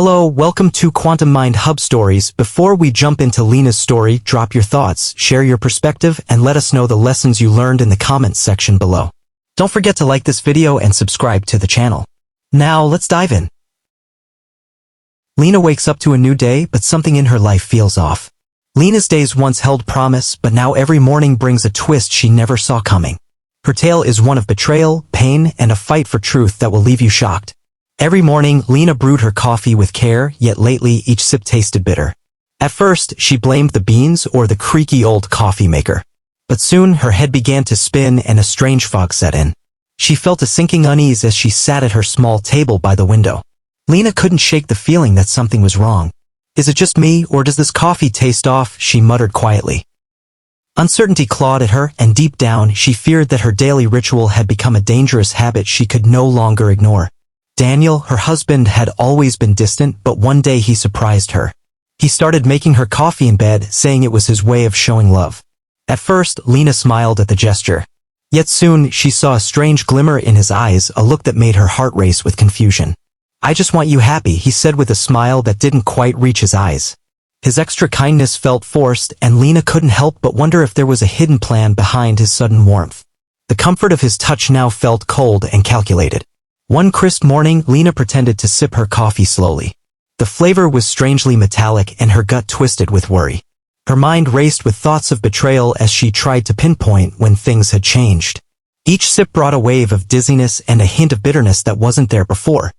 Hello, welcome to Quantum Mind Hub Stories. Before we jump into Lena's story, drop your thoughts, share your perspective, and let us know the lessons you learned in the comments section below. Don't forget to like this video and subscribe to the channel. Now, let's dive in. Lena wakes up to a new day, but something in her life feels off. Lena's days once held promise, but now every morning brings a twist she never saw coming. Her tale is one of betrayal, pain, and a fight for truth that will leave you shocked. Every morning, Lena brewed her coffee with care, yet lately each sip tasted bitter. At first, she blamed the beans or the creaky old coffee maker. But soon, her head began to spin and a strange fog set in. She felt a sinking unease as she sat at her small table by the window. Lena couldn't shake the feeling that something was wrong. Is it just me, or does this coffee taste off? She muttered quietly. Uncertainty clawed at her, and deep down, she feared that her daily ritual had become a dangerous habit she could no longer ignore. Daniel, her husband, had always been distant, but one day he surprised her. He started making her coffee in bed, saying it was his way of showing love. At first, Lena smiled at the gesture. Yet soon, she saw a strange glimmer in his eyes, a look that made her heart race with confusion. "I just want you happy," he said with a smile that didn't quite reach his eyes. His extra kindness felt forced, and Lena couldn't help but wonder if there was a hidden plan behind his sudden warmth. The comfort of his touch now felt cold and calculated. One crisp morning, Lena pretended to sip her coffee slowly. The flavor was strangely metallic and her gut twisted with worry. Her mind raced with thoughts of betrayal as she tried to pinpoint when things had changed. Each sip brought a wave of dizziness and a hint of bitterness that wasn't there before.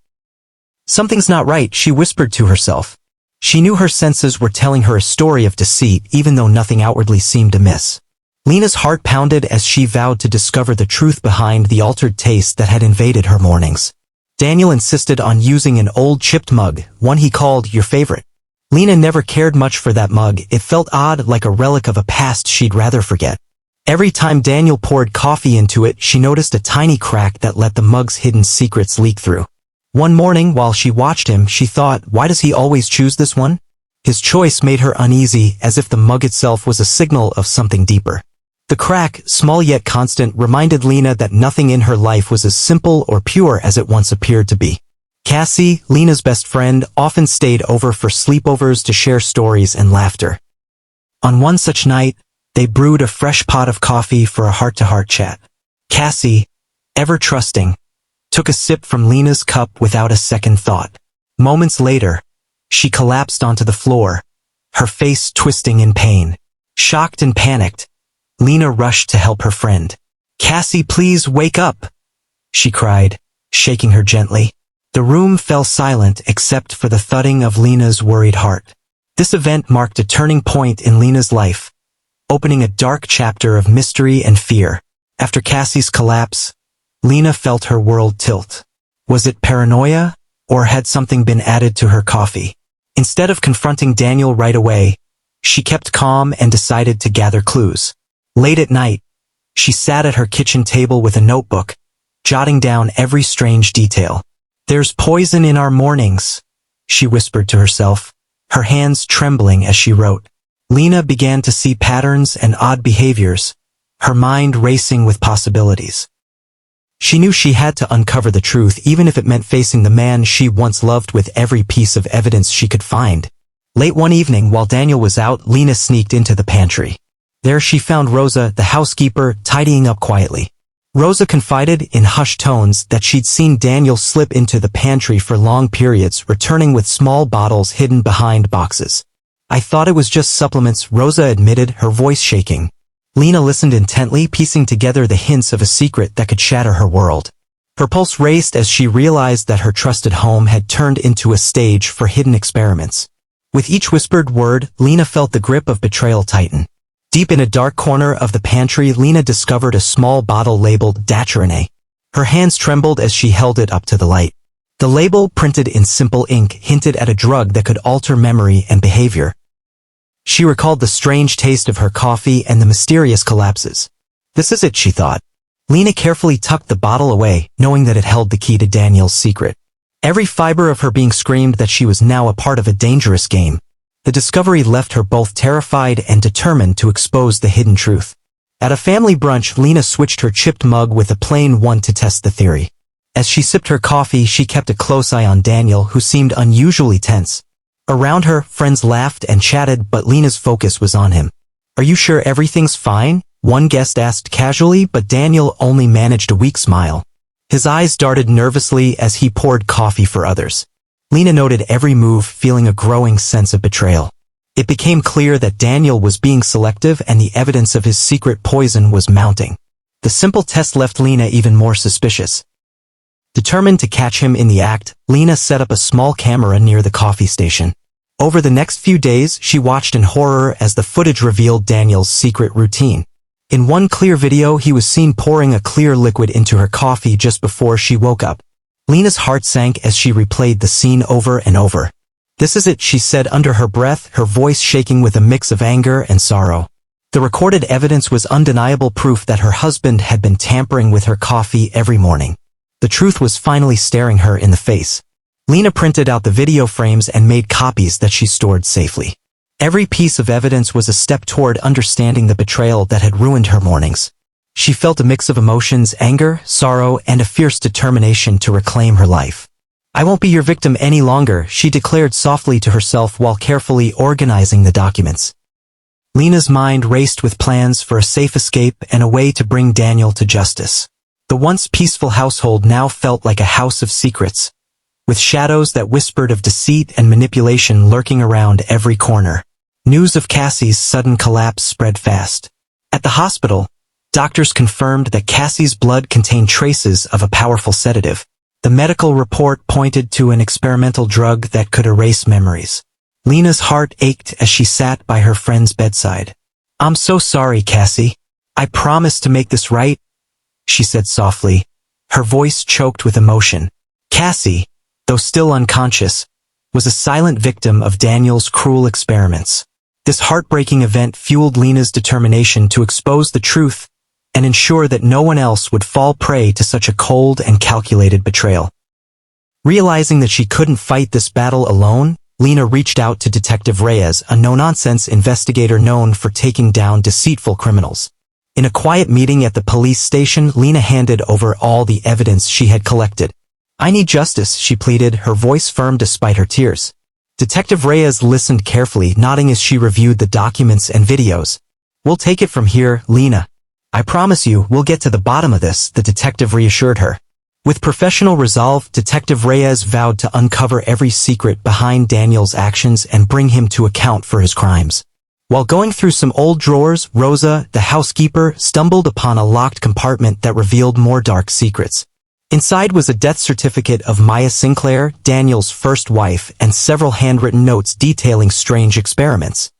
"Something's not right," she whispered to herself. She knew her senses were telling her a story of deceit, even though nothing outwardly seemed amiss. Lena's heart pounded as she vowed to discover the truth behind the altered taste that had invaded her mornings. Daniel insisted on using an old chipped mug, one he called your favorite. Lena never cared much for that mug. It felt odd, like a relic of a past she'd rather forget. Every time Daniel poured coffee into it, she noticed a tiny crack that let the mug's hidden secrets leak through. One morning, while she watched him, she thought, why does he always choose this one? His choice made her uneasy, as if the mug itself was a signal of something deeper. The crack, small yet constant, reminded Lena that nothing in her life was as simple or pure as it once appeared to be. Cassie, Lena's best friend, often stayed over for sleepovers to share stories and laughter. On one such night, they brewed a fresh pot of coffee for a heart-to-heart chat. Cassie, ever trusting, took a sip from Lena's cup without a second thought. Moments later, she collapsed onto the floor, her face twisting in pain. Shocked and panicked, Lena rushed to help her friend. "Cassie, please wake up," she cried, shaking her gently. The room fell silent except for the thudding of Lena's worried heart. This event marked a turning point in Lena's life, opening a dark chapter of mystery and fear. After Cassie's collapse, Lena felt her world tilt. Was it paranoia, or had something been added to her coffee? Instead of confronting Daniel right away, she kept calm and decided to gather clues. Late at night, she sat at her kitchen table with a notebook, jotting down every strange detail. "There's poison in our mornings," she whispered to herself, her hands trembling as she wrote. Lena began to see patterns and odd behaviors, her mind racing with possibilities. She knew she had to uncover the truth, even if it meant facing the man she once loved with every piece of evidence she could find. Late one evening, while Daniel was out, Lena sneaked into the pantry. There she found Rosa, the housekeeper, tidying up quietly. Rosa confided, in hushed tones, that she'd seen Daniel slip into the pantry for long periods, returning with small bottles hidden behind boxes. "I thought it was just supplements," Rosa admitted, her voice shaking. Lena listened intently, piecing together the hints of a secret that could shatter her world. Her pulse raced as she realized that her trusted home had turned into a stage for hidden experiments. With each whispered word, Lena felt the grip of betrayal tighten. Deep in a dark corner of the pantry, Lena discovered a small bottle labeled Datrine. Her hands trembled as she held it up to the light. The label, printed in simple ink, hinted at a drug that could alter memory and behavior. She recalled the strange taste of her coffee and the mysterious collapses. "This is it," she thought. Lena carefully tucked the bottle away, knowing that it held the key to Daniel's secret. Every fiber of her being screamed that she was now a part of a dangerous game. The discovery left her both terrified and determined to expose the hidden truth. At a family brunch, Lena switched her chipped mug with a plain one to test the theory. As she sipped her coffee, she kept a close eye on Daniel, who seemed unusually tense. Around her, friends laughed and chatted, but Lena's focus was on him. "Are you sure everything's fine?" one guest asked casually, but Daniel only managed a weak smile. His eyes darted nervously as he poured coffee for others. Lena noted every move, feeling a growing sense of betrayal. It became clear that Daniel was being selective and the evidence of his secret poison was mounting. The simple test left Lena even more suspicious. Determined to catch him in the act, Lena set up a small camera near the coffee station. Over the next few days, she watched in horror as the footage revealed Daniel's secret routine. In one clear video, he was seen pouring a clear liquid into her coffee just before she woke up. Lena's heart sank as she replayed the scene over and over. "This is it," she said under her breath, her voice shaking with a mix of anger and sorrow. The recorded evidence was undeniable proof that her husband had been tampering with her coffee every morning. The truth was finally staring her in the face. Lena printed out the video frames and made copies that she stored safely. Every piece of evidence was a step toward understanding the betrayal that had ruined her mornings. She felt a mix of emotions, anger, sorrow, and a fierce determination to reclaim her life. "I won't be your victim any longer," she declared softly to herself while carefully organizing the documents. Lena's mind raced with plans for a safe escape and a way to bring Daniel to justice. The once peaceful household now felt like a house of secrets, with shadows that whispered of deceit and manipulation lurking around every corner. News of Cassie's sudden collapse spread fast. At the hospital, doctors confirmed that Cassie's blood contained traces of a powerful sedative. The medical report pointed to an experimental drug that could erase memories. Lena's heart ached as she sat by her friend's bedside. "I'm so sorry, Cassie. I promise to make this right," she said softly, her voice choked with emotion. Cassie, though still unconscious, was a silent victim of Daniel's cruel experiments. This heartbreaking event fueled Lena's determination to expose the truth and ensure that no one else would fall prey to such a cold and calculated betrayal. Realizing that she couldn't fight this battle alone, Lena reached out to Detective Reyes, a no-nonsense investigator known for taking down deceitful criminals. In a quiet meeting at the police station, Lena handed over all the evidence she had collected. "I need justice," she pleaded, her voice firm despite her tears. Detective Reyes listened carefully, nodding as she reviewed the documents and videos. "We'll take it from here, Lena. I promise you, we'll get to the bottom of this," the detective reassured her. With professional resolve, Detective Reyes vowed to uncover every secret behind Daniel's actions and bring him to account for his crimes. While going through some old drawers, Rosa, the housekeeper, stumbled upon a locked compartment that revealed more dark secrets. Inside was a death certificate of Maya Sinclair, Daniel's first wife, and several handwritten notes detailing strange experiments.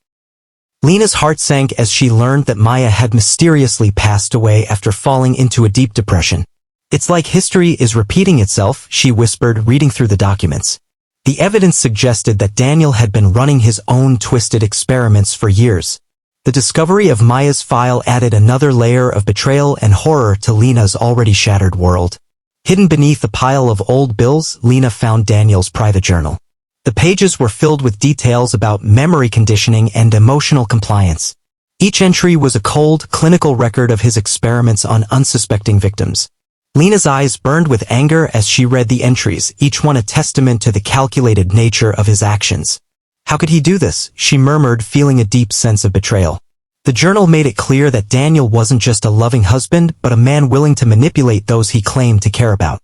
Lena's heart sank as she learned that Maya had mysteriously passed away after falling into a deep depression. "It's like history is repeating itself," she whispered, reading through the documents. The evidence suggested that Daniel had been running his own twisted experiments for years. The discovery of Maya's file added another layer of betrayal and horror to Lena's already shattered world. Hidden beneath a pile of old bills, Lena found Daniel's private journal. The pages were filled with details about memory conditioning and emotional compliance. Each entry was a cold, clinical record of his experiments on unsuspecting victims. Lena's eyes burned with anger as she read the entries, each one a testament to the calculated nature of his actions. "How could he do this?" she murmured, feeling a deep sense of betrayal. The journal made it clear that Daniel wasn't just a loving husband, but a man willing to manipulate those he claimed to care about.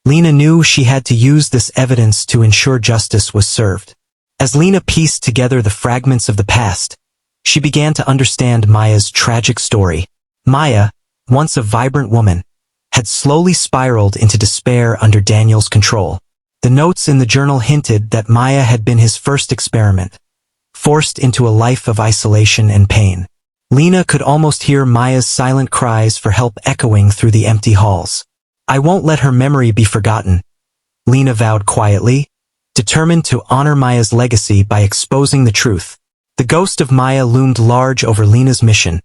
Lena knew she had to use this evidence to ensure justice was served. As Lena pieced together the fragments of the past, she began to understand Maya's tragic story. Maya, once a vibrant woman, had slowly spiraled into despair under Daniel's control. The notes in the journal hinted that Maya had been his first experiment, forced into a life of isolation and pain. Lena could almost hear Maya's silent cries for help echoing through the empty halls. "I won't let her memory be forgotten," Lena vowed quietly, determined to honor Maya's legacy by exposing the truth. The ghost of Maya loomed large over Lena's mission,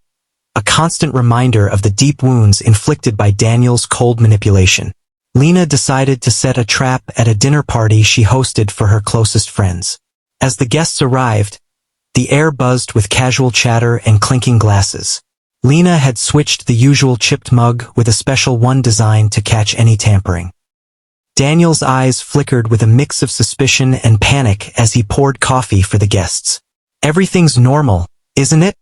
a constant reminder of the deep wounds inflicted by Daniel's cold manipulation. Lena decided to set a trap at a dinner party she hosted for her closest friends. As the guests arrived, the air buzzed with casual chatter and clinking glasses. Lena had switched the usual chipped mug with a special one designed to catch any tampering. Daniel's eyes flickered with a mix of suspicion and panic as he poured coffee for the guests. "Everything's normal, isn't it?"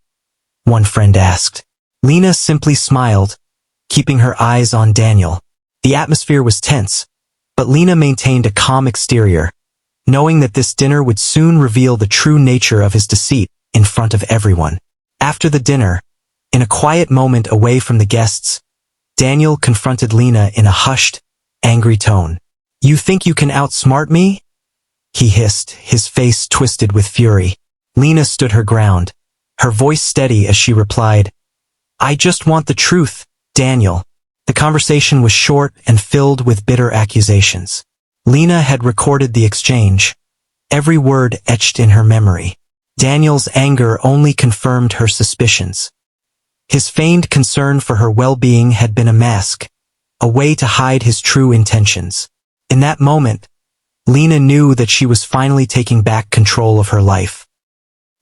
one friend asked. Lena simply smiled, keeping her eyes on Daniel. The atmosphere was tense, but Lena maintained a calm exterior, knowing that this dinner would soon reveal the true nature of his deceit in front of everyone. After the dinner, in a quiet moment away from the guests, Daniel confronted Lena in a hushed, angry tone. "You think you can outsmart me?" he hissed, his face twisted with fury. Lena stood her ground, her voice steady as she replied, "I just want the truth, Daniel." The conversation was short and filled with bitter accusations. Lena had recorded the exchange, every word etched in her memory. Daniel's anger only confirmed her suspicions. His feigned concern for her well-being had been a mask, a way to hide his true intentions. In that moment, Lena knew that she was finally taking back control of her life.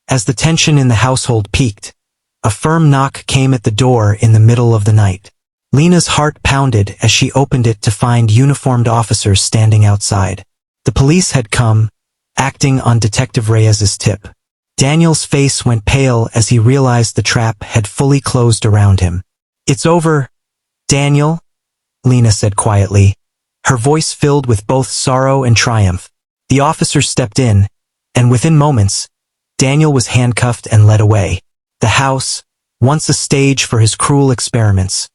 As the tension in the household peaked, a firm knock came at the door in the middle of the night. Lena's heart pounded as she opened it to find uniformed officers standing outside. The police had come, acting on Detective Reyes's tip. Daniel's face went pale as he realized the trap had fully closed around him. "It's over, Daniel," Lena said quietly, her voice filled with both sorrow and triumph. The officers stepped in, and within moments, Daniel was handcuffed and led away. The house, once a stage for his cruel experiments,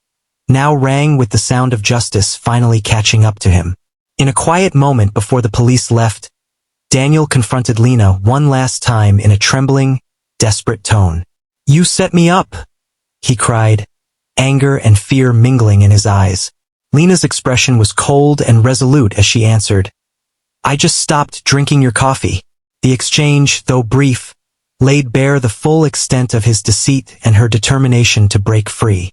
now rang with the sound of justice finally catching up to him. In a quiet moment before the police left, Daniel confronted Lena one last time in a trembling, desperate tone. "You set me up," he cried, anger and fear mingling in his eyes. Lena's expression was cold and resolute as she answered, "I just stopped drinking your coffee." The exchange, though brief, laid bare the full extent of his deceit and her determination to break free.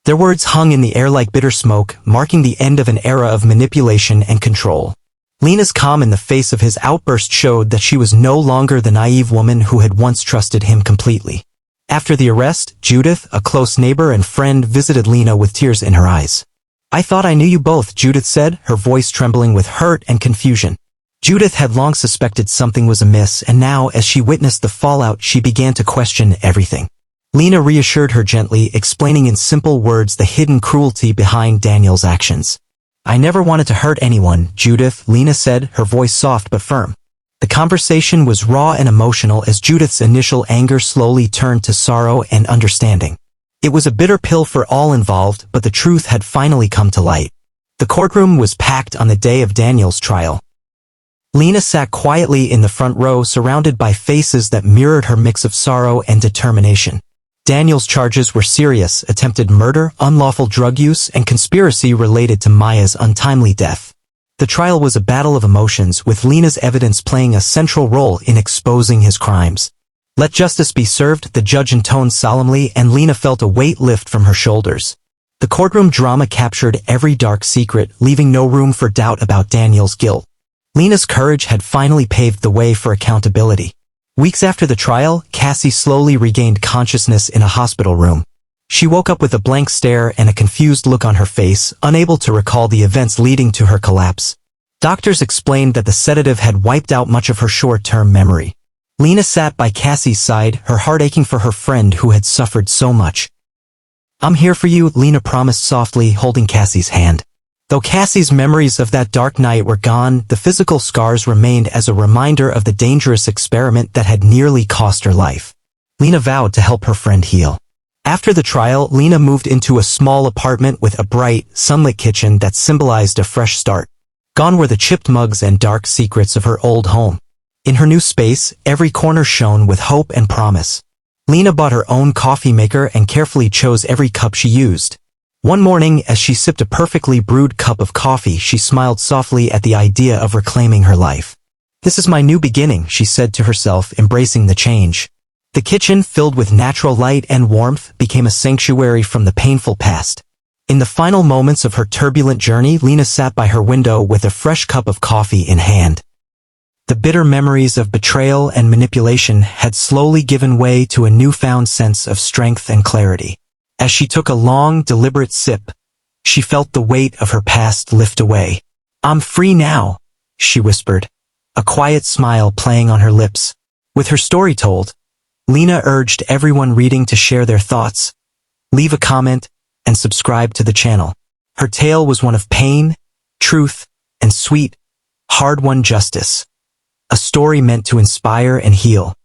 Their words hung in the air like bitter smoke, marking the end of an era of manipulation and control. Lena's calm in the face of his outburst showed that she was no longer the naive woman who had once trusted him completely. After the arrest, Judith, a close neighbor and friend, visited Lena with tears in her eyes. "I thought I knew you both," Judith said, her voice trembling with hurt and confusion. Judith had long suspected something was amiss, and now, as she witnessed the fallout, she began to question everything. Lena reassured her gently, explaining in simple words the hidden cruelty behind Daniel's actions. "I never wanted to hurt anyone, Judith," Lena said, her voice soft but firm. The conversation was raw and emotional as Judith's initial anger slowly turned to sorrow and understanding. It was a bitter pill for all involved, but the truth had finally come to light. The courtroom was packed on the day of Daniel's trial. Lena sat quietly in the front row, surrounded by faces that mirrored her mix of sorrow and determination. Daniel's charges were serious: attempted murder, unlawful drug use, and conspiracy related to Maya's untimely death. The trial was a battle of emotions, with Lena's evidence playing a central role in exposing his crimes. "Let justice be served," the judge intoned solemnly, and Lena felt a weight lift from her shoulders. The courtroom drama captured every dark secret, leaving no room for doubt about Daniel's guilt. Lena's courage had finally paved the way for accountability. Weeks after the trial, Cassie slowly regained consciousness in a hospital room. She woke up with a blank stare and a confused look on her face, unable to recall the events leading to her collapse. Doctors explained that the sedative had wiped out much of her short-term memory. Lena sat by Cassie's side, her heart aching for her friend who had suffered so much. "I'm here for you," Lena promised softly, holding Cassie's hand. Though Cassie's memories of that dark night were gone, the physical scars remained as a reminder of the dangerous experiment that had nearly cost her life. Lena vowed to help her friend heal. After the trial, Lena moved into a small apartment with a bright, sunlit kitchen that symbolized a fresh start. Gone were the chipped mugs and dark secrets of her old home. In her new space, every corner shone with hope and promise. Lena bought her own coffee maker and carefully chose every cup she used. One morning, as she sipped a perfectly brewed cup of coffee, she smiled softly at the idea of reclaiming her life. "This is my new beginning," she said to herself, embracing the change. The kitchen, filled with natural light and warmth, became a sanctuary from the painful past. In the final moments of her turbulent journey, Lena sat by her window with a fresh cup of coffee in hand. The bitter memories of betrayal and manipulation had slowly given way to a newfound sense of strength and clarity. As she took a long, deliberate sip, she felt the weight of her past lift away. I'm free now, she whispered, a quiet smile playing on her lips. With her story told, Lena urged everyone reading to share their thoughts, leave a comment, and subscribe to the channel. Her tale was one of pain, truth, and sweet, hard-won justice. A story meant to inspire and heal.